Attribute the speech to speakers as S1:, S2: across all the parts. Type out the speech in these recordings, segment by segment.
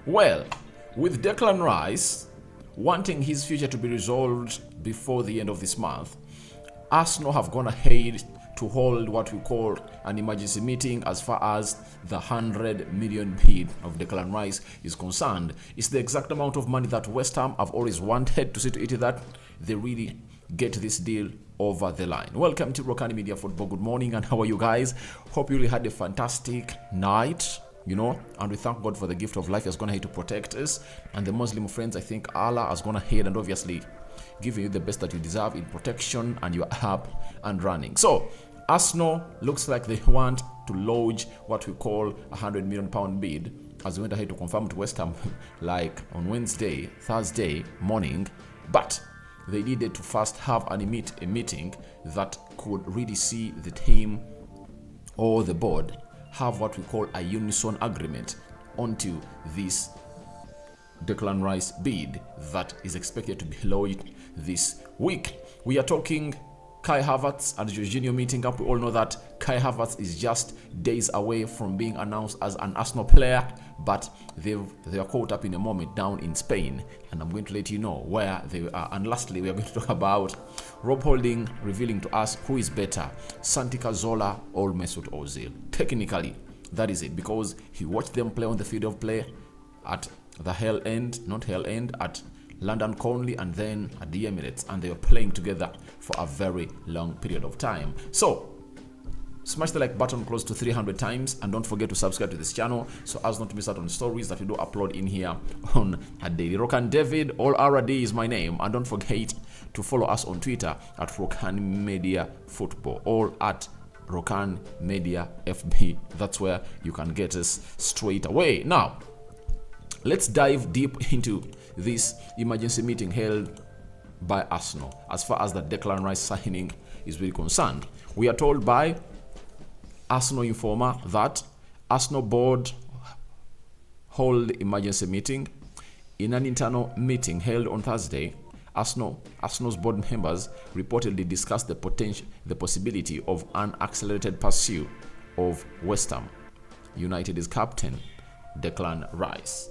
S1: Well, with Declan Rice wanting his future to be resolved before the end of this month, Arsenal have gone ahead to hold what we call an emergency meeting as far as the 100 million bid of Declan Rice is concerned. It's the exact amount of money that West Ham have always wanted to see to it that they really get this deal over the line. Welcome to Rokani Media Football. Good morning, and how are you guys? Hope you really had a fantastic night. And we thank God for the gift of life. He has gone ahead to protect us, and the Muslim friends, I think Allah has gone ahead and obviously giving you the best that you deserve in protection, and you are up and running. So Arsenal looks like they want to lodge what we call a £100 million bid, as we went ahead to confirm to West Ham like on Thursday morning, but they needed to first have a meeting that could really see the team or the board have what we call a unison agreement onto this Declan Rice bid that is expected to be lodged this week. We are talking Kai Havertz and Jorginho meeting up. We all know that Kai Havertz is just days away from being announced as an Arsenal player, but they are caught up in a moment down in Spain, and I'm going to let you know where they are. And lastly, we are going to talk about Rob Holding revealing to us who is better, Santi Cazorla or Mesut Ozil. Technically, that is it, because he watched them play on the field of play at at London Conley and then at the Emirates, and they were playing together for a very long period of time. So smash the like button close to 300 times, and don't forget to subscribe to this channel so as not to miss out on stories that we do upload in here on a daily. Rokan David, all RD is my name, and don't forget to follow us on Twitter at Rokani Media Football or at Rokan Media FB. That's where you can get us straight away. Now let's dive deep into this emergency meeting held by Arsenal as far as the Declan Rice signing is really concerned. We are told by Arsenal Informer that Arsenal board hold emergency meeting. In an internal meeting held on Thursday, Arsenal's board members reportedly discussed the possibility of an accelerated pursuit of West Ham United's captain Declan Rice.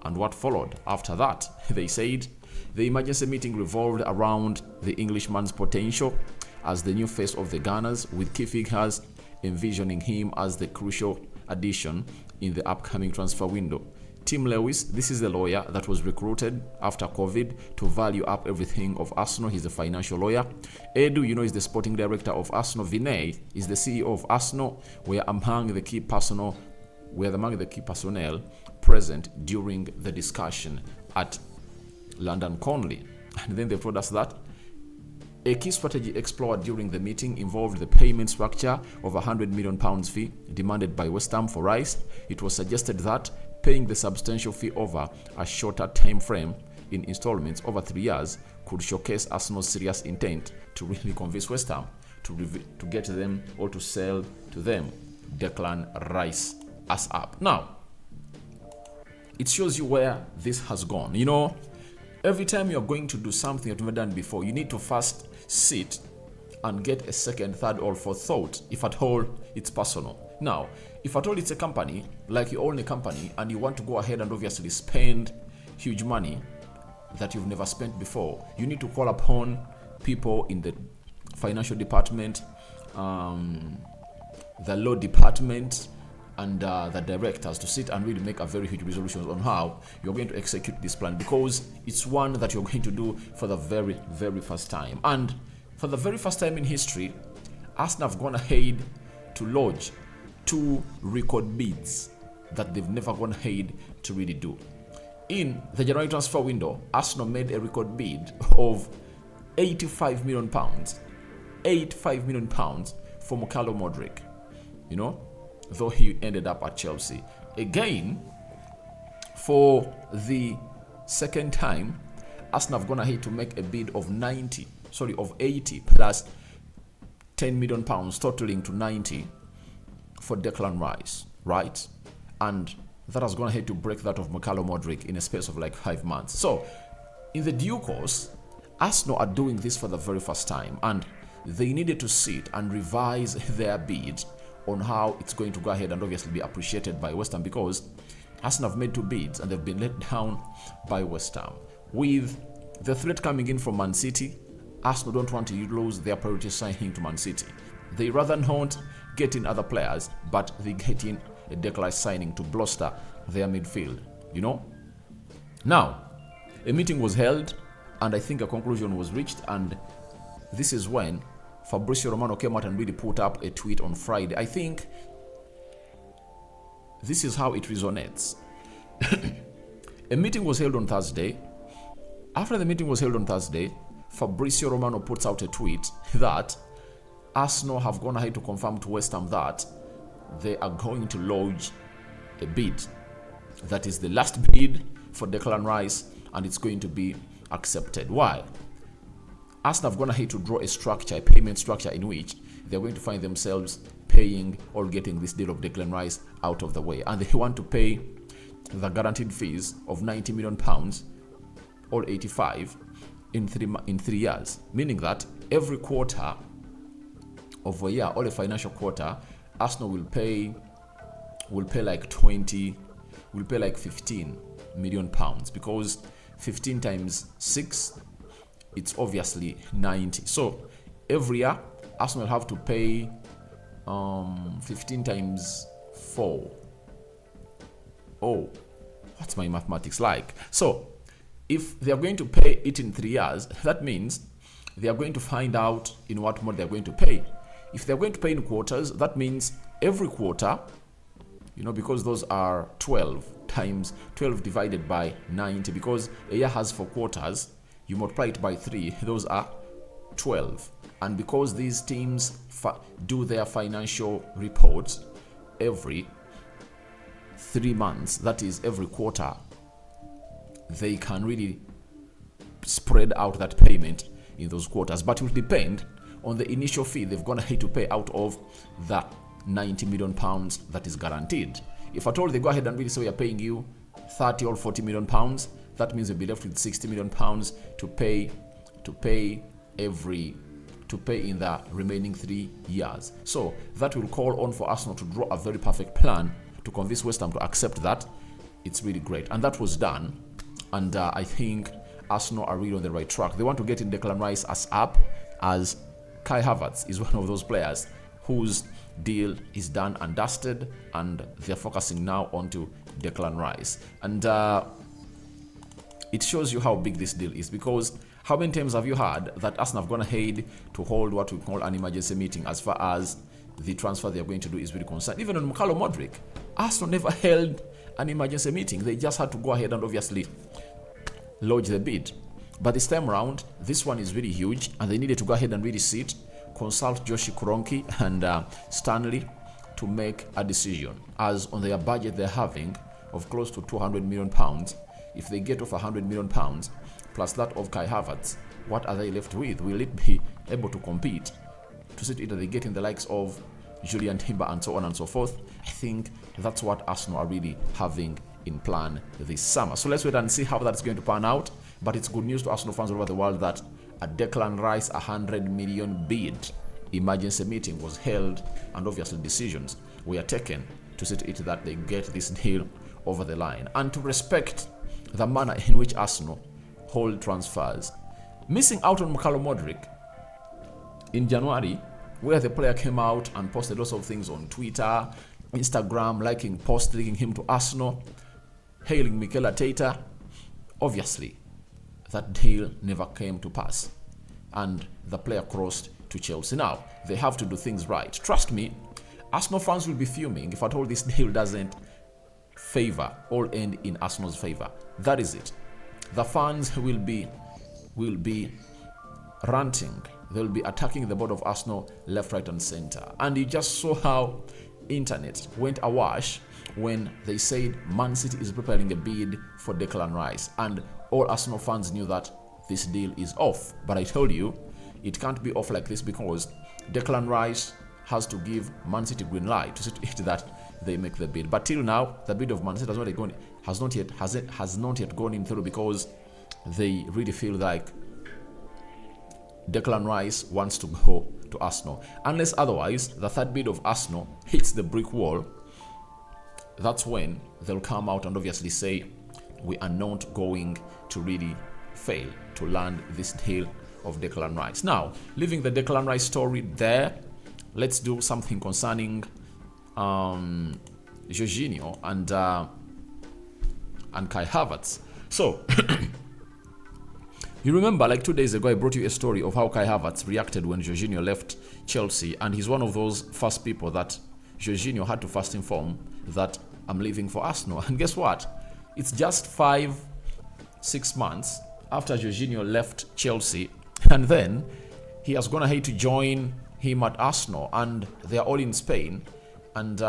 S1: And what followed after that? They said the emergency meeting revolved around the Englishman's potential as the new face of the Gunners, with key figures envisioning him as the crucial addition in the upcoming transfer window. Tim Lewis, this is the lawyer that was recruited after COVID to value up everything of Arsenal. He's a financial lawyer. Edu, is the sporting director of Arsenal. Vinay is the CEO of Arsenal. We are among the key personnel present during the discussion at London Conley. And then they told us that a key strategy explored during the meeting involved the payment structure of a £100 million fee demanded by West Ham for Rice. It was suggested that paying the substantial fee over a shorter time frame in installments over 3 years could showcase Arsenal's serious intent to really convince West Ham to get them or to sell to them Declan Rice as up. Now, it shows you where this has gone. Every time you're going to do something you've never done before, you need to first sit and get a second, third, or fourth thought, if at all it's personal. Now, if at all it's a company, like you own a company and you want to go ahead and obviously spend huge money that you've never spent before, you need to call upon people in the financial department, the law department, and the directors to sit and really make a very huge resolution on how you're going to execute this plan, because it's one that you're going to do for the very, very first time. And for the very first time in history, Arsenal have gone ahead to lodge 2 record bids that they've never gone ahead to really do. In the January transfer window, Arsenal made a record bid of £85 million. £85 million for Mikhailo Modric. Though he ended up at Chelsea. Again, for the second time, Arsenal have gone ahead to make a bid of 80 plus £10 million, totaling to 90 for Declan Rice, right? And that has gone ahead to break that of Mikhailo Modric in a space of like 5 months. So, in the due course, Arsenal are doing this for the very first time, and they needed to sit and revise their bid on how it's going to go ahead and obviously be appreciated by West Ham, because Arsenal have made 2 bids and they've been let down by West Ham. With the threat coming in from Man City, Arsenal don't want to lose their priority signing to Man City. They rather not get in other players, but they get in a Declan Rice signing to bolster their midfield, Now, a meeting was held and I think a conclusion was reached, and this is when Fabrizio Romano came out and really put up a tweet on Friday. I think this is how it resonates. A meeting was held on Thursday. After the meeting was held on Thursday, Fabrizio Romano puts out a tweet that Arsenal have gone ahead to confirm to West Ham that they are going to lodge a bid. That is the last bid for Declan Rice, and it's going to be accepted. Why? Arsenal have gone ahead to draw a payment structure in which they're going to find themselves paying or getting this deal of Declan Rice out of the way. And they want to pay the guaranteed fees of £90 million, or 85 in 3 years. Meaning that every quarter of a year, or a financial quarter, Arsenal will pay like 15 million pounds, because 15 times 6, it's obviously 90. So every year Arsenal will have to pay 15 times 4. Oh, what's my mathematics like? So if they are going to pay it in 3 years, that means they are going to find out in what mode they are going to pay. If they are going to pay in quarters, that means every quarter, because those are 12 times 12 divided by 90, because a year has 4 quarters, you multiply it by 3, those are 12. And because these teams do their financial reports every 3 months, that is every quarter, they can really spread out that payment in those quarters. But it will depend on the initial fee they've gone ahead to pay out of the £90 million that is guaranteed. If at all they go ahead and really say we are paying you 30 or 40 million pounds, that means they'll be left with 60 million pounds to pay in the remaining 3 years. So that will call on for Arsenal to draw a very perfect plan to convince West Ham to accept that. It's really great, and that was done. And I think Arsenal are really on the right track. They want to get in Declan Rice as Kai Havertz is one of those players whose deal is done and dusted, and they're focusing now onto Declan Rice. And it shows you how big this deal is, because how many times have you heard that Arsenal have gone ahead to hold what we call an emergency meeting as far as the transfer they're going to do is really concerned? Even on Mykhailo Modric, Arsenal never held an emergency meeting. They just had to go ahead and obviously lodge the bid. But this time around, this one is really huge, and they needed to go ahead and really sit, consult Joshi Kroenke and Stanley to make a decision. As on their budget they're having of close to £200 million, if they get off £100 million plus that of Kai Havertz, what are they left with? Will it be able to compete? To sit either they get in the likes of Julian Timber and so on and so forth? I think that's what Arsenal are really having in plan this summer. So let's wait and see how that's going to pan out. But it's good news to Arsenal fans all over the world that a Declan Rice £100 million bid emergency meeting was held, and obviously decisions were taken to see to it that they get this deal over the line, and to respect the manner in which Arsenal hold transfers. Missing out on Mykhailo Modric in January, where the player came out and posted lots of things on Twitter, Instagram, liking posts linking him to Arsenal, hailing Mikel Arteta. Obviously, that deal never came to pass, and the player crossed to Chelsea. Now, they have to do things right. Trust me, Arsenal fans will be fuming if at all this deal doesn't favor or end in Arsenal's favor. That is it. The fans will be ranting. They'll be attacking the board of Arsenal left, right, and center. And you just saw how internet went awash when they said Man City is preparing a bid for Declan Rice, and all Arsenal fans knew that this deal is off. But I told you, it can't be off like this, because Declan Rice has to give Man City green light to see to it that they make the bid. But till now, the bid of Man City has not yet gone in through, because they really feel like Declan Rice wants to go to Arsenal. Unless otherwise, the third bid of Arsenal hits the brick wall, that's when they'll come out and obviously say, we are not going to really fail to land this deal of Declan Rice. Now, leaving the Declan Rice story there, let's do something concerning Jorginho and Kai Havertz. So, you remember, like 2 days ago, I brought you a story of how Kai Havertz reacted when Jorginho left Chelsea, and he's one of those first people that Jorginho had to first inform that I'm leaving for Arsenal. And guess what? It's just 5-6 months after Jorginho left Chelsea, and then he has gone ahead to join him at Arsenal, and they are all in Spain, and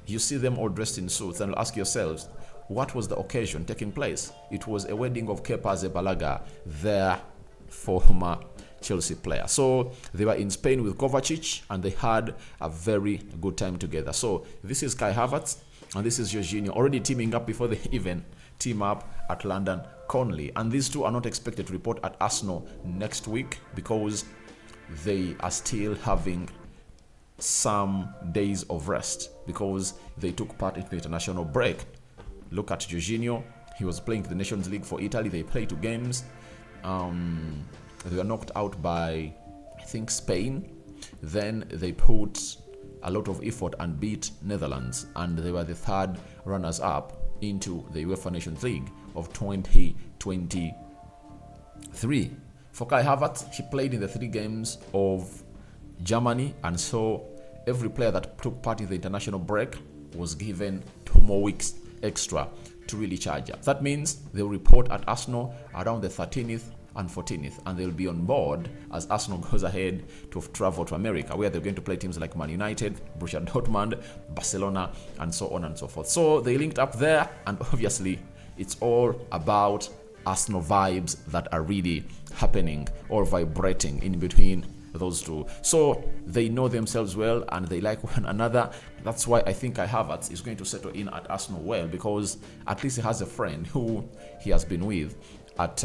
S1: you see them all dressed in suits, and ask yourselves, what was the occasion taking place? It was a wedding of Kepa Arrizabalaga, their former Chelsea player. So they were in Spain with Kovacic, and they had a very good time together. So this is Kai Havertz, and this is Jorginho, already teaming up before they even team up at London Conley. And these two are not expected to report at Arsenal next week because they are still having some days of rest because they took part in the international break. Look at Jorginho. He was playing the Nations League for Italy. They played 2 games. They were knocked out by, I think, Spain. Then they put a lot of effort and beat Netherlands, and they were the 3rd runners-up into the UEFA Nations League of 2023. For Kai Havertz, he played in the 3 games of Germany, and so every player that took part in the international break was given 2 more weeks extra to really charge up. That means they'll report at Arsenal around the 13th and 14th, and they'll be on board as Arsenal goes ahead to travel to America, where they're going to play teams like Man United, Borussia Dortmund, Barcelona, and so on and so forth. So they linked up there, and obviously it's all about Arsenal vibes that are really happening or vibrating in between those two. So they know themselves well and they like one another. That's why I think Kai Havertz is going to settle in at Arsenal well, because at least he has a friend who he has been with at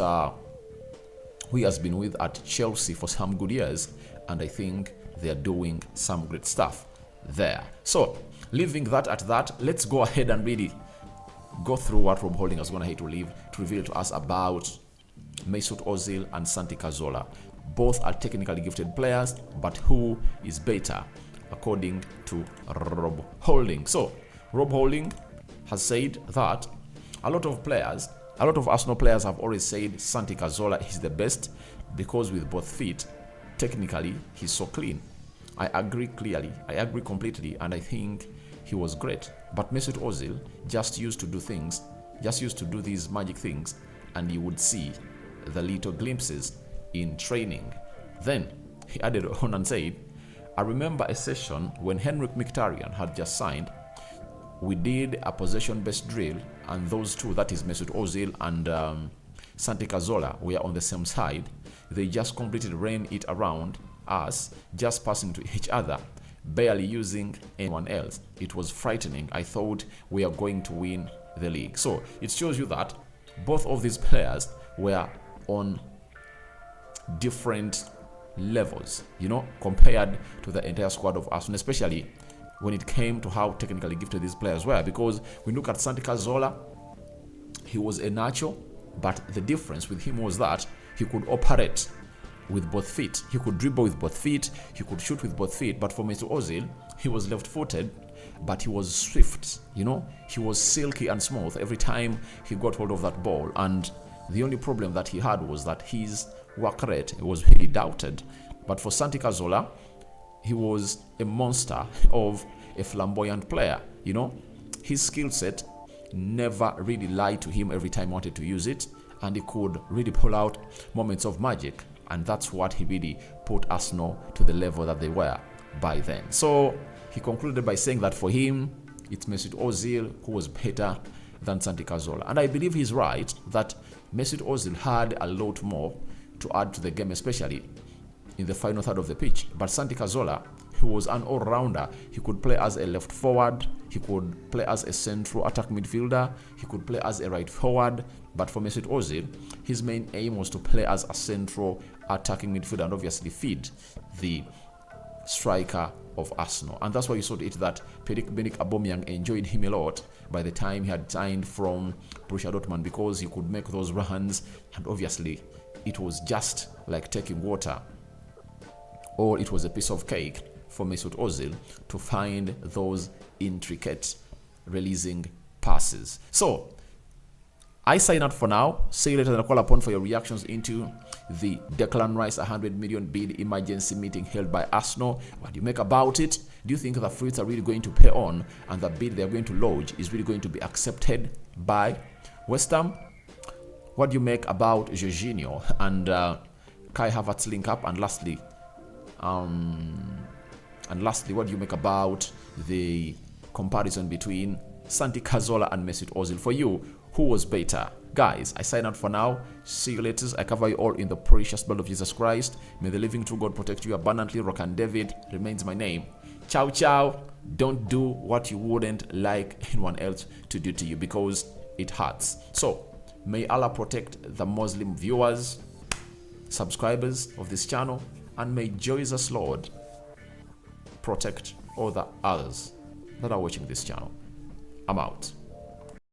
S1: Chelsea for some good years, and I think they are doing some great stuff there. So leaving that at that, let's go ahead and really go through what Rob Holding has gone ahead to reveal to us about Mesut Ozil and Santi Cazorla. Both are technically gifted players, but who is better, according to Rob Holding? So Rob Holding has said that a lot of Arsenal players have always said Santi Cazorla is the best because with both feet, technically, he's so clean. I agree completely, and I think he was great. But Mesut Ozil just used to do these magic things, and you would see the little glimpses in training. Then he added on and said, I remember a session when Henrik Mkhitaryan had just signed. We did a possession-based drill, and those two, that is Mesut Ozil and Santi Cazorla, were on the same side. They just completely ran it around us, just passing to each other, barely using anyone else. It was frightening. I thought we are going to win the league. So it shows you that both of these players were on different levels, compared to the entire squad of Arsenal, especially when it came to how technically gifted these players were. Because when you look at Santi Cazorla, he was a natural, but the difference with him was that he could operate with both feet. He could dribble with both feet, he could shoot with both feet. But for Mesut Ozil, he was left-footed, but he was swift, he was silky and smooth every time he got hold of that ball. And the only problem that he had was that his work rate was really doubted. But for Santi Cazorla, he was a monster of a flamboyant player. His skill set never really lied to him every time he wanted to use it, and he could really pull out moments of magic, and that's what he really put Arsenal to the level that they were by then. So he concluded by saying that for him, it's Mesut Ozil who was better than Santi Cazorla. And I believe he's right that Mesut Ozil had a lot more to add to the game, especially in the final third of the pitch. But Santi Cazorla, he was an all-rounder. He could play as a left forward, he could play as a central attack midfielder, he could play as a right forward. But for Mesut Ozil, his main aim was to play as a central attacking midfielder and obviously feed the striker of Arsenal. And that's why you saw it that Pierre-Emerick Aubameyang enjoyed him a lot by the time he had signed from Borussia Dortmund, because he could make those runs, and obviously it was just like taking water, or it was a piece of cake for Mesut Ozil to find those intricate releasing passes. So I sign out for now. See you later, and I'll call upon for your reactions into the Declan Rice 100 million bid emergency meeting held by Arsenal. What do you make about it? Do you think the fruits are really going to pay on, and the bid they're going to lodge is really going to be accepted by West Ham? What do you make about Jorginho and Kai Havertz link up? And lastly, what do you make about the comparison between Santi Cazorla and Mesut Ozil? For you, who was better? Guys, I sign out for now. See you later. I cover you all in the precious blood of Jesus Christ. May the living true God protect you abundantly. Rokani David remains my name. Ciao, ciao. Don't do what you wouldn't like anyone else to do to you, because it hurts. So, may Allah protect the Muslim viewers, subscribers of this channel, and may Jesus Lord protect all the others that are watching this channel. I'm out.